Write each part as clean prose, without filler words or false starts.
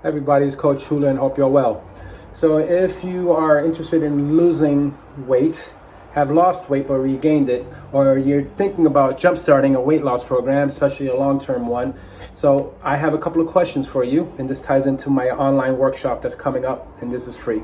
Everybody's Coach Hula and hope you're well. So if you are interested in losing weight, have lost weight but regained it, or you're thinking about jump-starting a weight loss program, especially a long-term one, so I have a couple of questions for you, and this ties into my online workshop that's coming up, and this is free,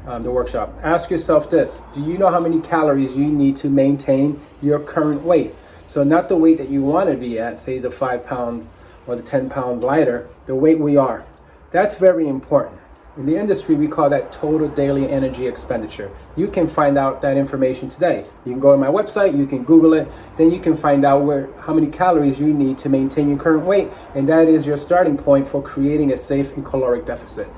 the workshop. Ask yourself this: do you know how many calories you need to maintain your current weight? So not the weight that you want to be at, say the 5-pound or the 10-pound lighter, the weight we are. That's very important. In the industry, we call that total daily energy expenditure. You can find out that information today. You can go to my website, you can Google it, then you can find out how many calories you need to maintain your current weight, and that is your starting point for creating a safe and caloric deficit.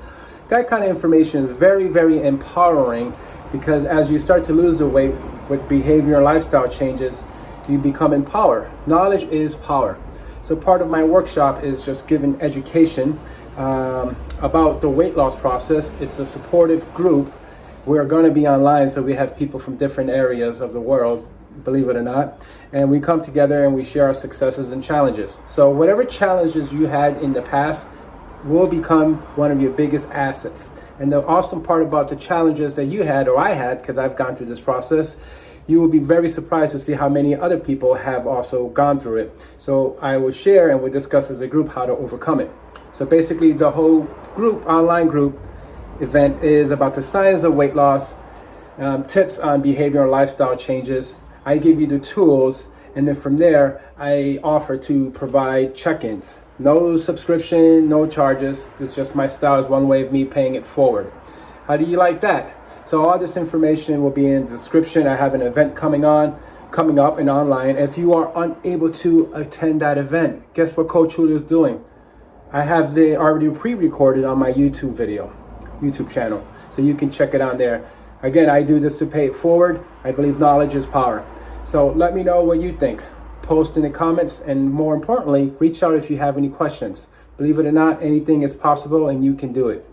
That kind of information is very, very empowering, because as you start to lose the weight with behavior and lifestyle changes, you become empowered. Knowledge is power. So part of my workshop is just giving education about the weight loss process. It's a supportive group. We're going to be online, so we have people from different areas of the world, believe it or not, and we come together and we share our successes and challenges. So whatever challenges you had in the past will become one of your biggest assets. And the awesome part about the challenges that you had, or I had, because I've gone through this process, you will be very surprised to see how many other people have also gone through it. So I will share and we'll discuss as a group how to overcome it. So basically the whole group, online group event, is about the science of weight loss, tips on behavioral and lifestyle changes. I give you the tools, and then from there I offer to provide check-ins. No subscription, no charges. It's just my style, is one way of me paying it forward. How do you like that? So all this information will be in the description. I have an event coming up and online. If you are unable to attend that event, guess what Coach Hula is doing? I have the already pre-recorded on my YouTube channel. So you can check it on there. Again, I do this to pay it forward. I believe knowledge is power. So let me know what you think. Post in the comments, and more importantly, reach out if you have any questions. Believe it or not, anything is possible and you can do it.